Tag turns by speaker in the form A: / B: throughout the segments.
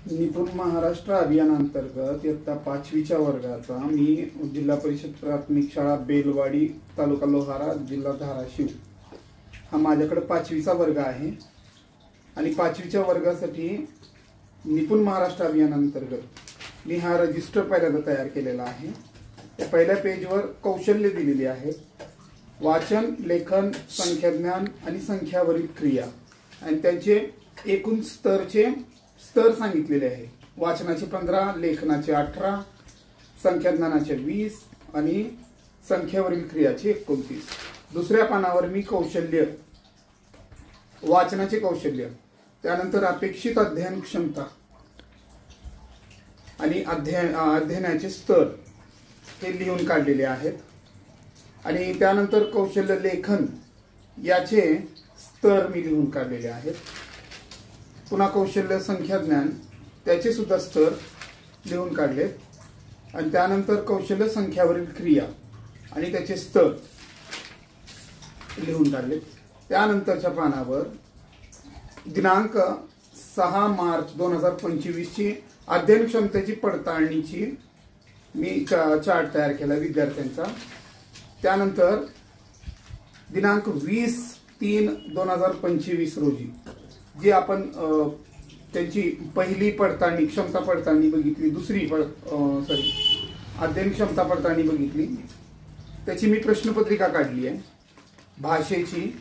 A: निपुण महाराष्ट्र अभियानांतर्गत इयत्ता 5वीच्या वर्गाचा मी जिल्हा परिषद प्राथमिक शाळा बेलवाडी तालुका लोहारा जिल्हा धाराशिव हा माझ्याकडे 5वीचा वर्ग आहे आणि 5वीच्या वर्गासाठी निपुण महाराष्ट्र अभियानांतर्गत मी हा रजिस्टर पहिल्यांदा तयार केलेला आहे। त्या पहिल्या पेजवर कौशल्य दिलेली आहेत, वाचन, लेखन, संख्याज्ञान आणि संख्यावरील क्रिया आणि त्यांचे एकूण स्तर सांगितलेले आहे। वाचनाचे 15, लेखनाचे 18, संख्याज्ञानाचे 20 आणि संख्यावरील क्रियाचे 29। दुसऱ्या पानावर मी कौशल्य, वाचनाचे कौशल्य, त्यानंतर अपेक्षित अध्ययन क्षमता आणि अध्ययनाचे स्तर हे लिहून काढलेले आहेत आणि त्यानंतर कौशल्य लेखन याचे स्तर मी लिहून काढलेले आहेत। पुन्हा कौशल्य संख्याज्ञान त्याचे सुद्धा स्तर लिहून काढले आणि त्यानंतर कौशल्य संख्यावरील क्रिया आणि त्याचे स्तर लिहून काढले। त्यानंतरच्या पानावर दिनांक 6 मार्च 2025 ची अध्ययन क्षमतेची पडताळणीची मी चार्ट तयार केला विद्यार्थ्यांचा। त्यानंतर दिनांक 20/3/2025 रोजी जी आपण त्यांची पहिली पडताळणी क्षमता पडताळणी बघितली, दुसरी अध्ययन क्षमता पडताळणी बघितली, त्याची मी प्रश्नपत्रिका काढली आहे भाषेची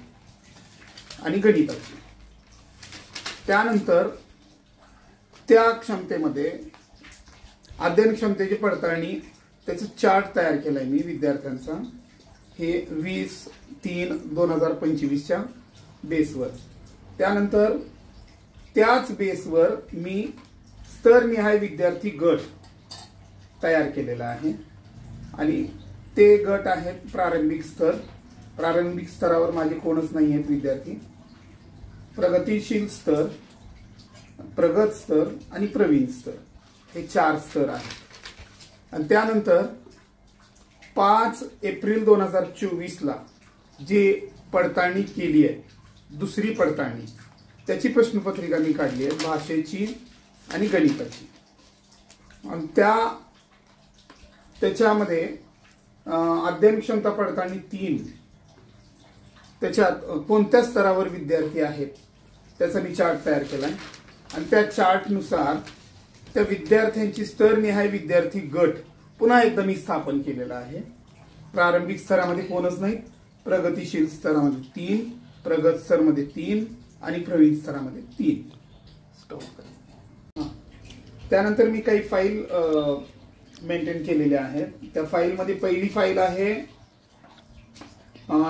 A: आणि गणिताची। त्यानंतर त्या क्षमतेमध्ये अध्ययन क्षमतेची पडताळणी त्याचं चार्ट तयार केलाय मी विद्यार्थ्यांचा, हे 20/3/2025 च्या बेसवर। त्यानंतर त्याच बेसवर मी स्तरनिहाय विद्यार्थी गट तयार केलेला आहे आणि ते गट आहेत प्रारंभिक स्तर, प्रारंभिक स्तरावर माझे कोणच नाही आहेत विद्यार्थी, प्रगतीशील स्तर, प्रगत स्तर आणि प्रवीण स्तर हे 4 स्तर आहेत। आणि त्यानंतर 5 एप्रिल 2024 ला जी पडताळणी केली आहे, दुसरी पडताळणी, त्याची प्रश्नपत्रिका मी काढली आहे भाषेची आणि गणिताची आणि त्याच्यामध्ये अध्ययन क्षमता पडताळणी 3 त्याच्यात कोणत्या स्तरावर विद्यार्थी आहेत त्याचा मी चार्ट तयार केलाय आणि त्या चार्टनुसार त्या विद्यार्थ्यांची स्तरनिहाय विद्यार्थी गट पुन्हा एकदा मी स्थापन केलेला आहे। प्रारंभिक स्तरामध्ये कोणच नाही, प्रगतीशील स्तरामध्ये 3, प्रगत स्तरामध्ये 3 आणि प्रवीण स्तरामध्ये 3। त्यानंतर मी काही फाईल मेंटेन केलेल्या आहेत। त्या फाईल मध्ये पहिली फाईल आहे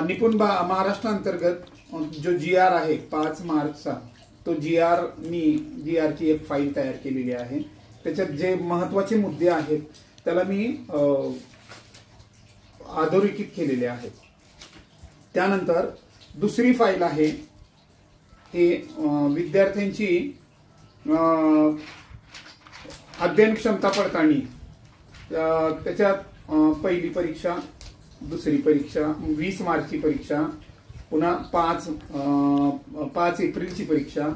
A: निपुण महाराष्ट्र अंतर्गत जो GR आहे 5 मार्चचा, तो GR ची एक फाईल तयार केलेली आहे। त्याच्यात जे महत्वाचे मुद्दे आहेत त्याला मी अधोरेखित केलेले आहेत। त्यानंतर दुसरी फाईल आहे हे विद्यार्थ्यांची अध्ययन क्षमता पडताळणी, त्याच्यात पहिली परीक्षा, दुसरी परीक्षा, 20 मार्चची परीक्षा, पुन्हा 5 एप्रिलची परीक्षा,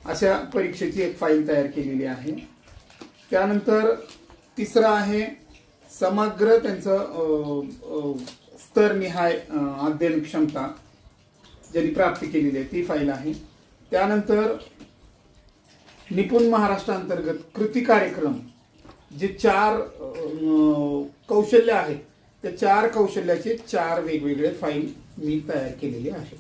A: अशा परीक्षेची एक फाईल तयार केलेली आहे। त्यानंतर तिसरा आहे समग्र त्यांचं स्तरनिहाय अध्ययन क्षमता ज्यांनी प्राप्त केलेली आहे ती फाईल आहे। त्यानंतर निपुण महाराष्ट्र अंतर्गत कृती कार्यक्रम जे 4 कौशल्य आहेत त्या 4 कौशल्याचे 4 वेगवेगळे फाईल मी तयार केलेले आहेत।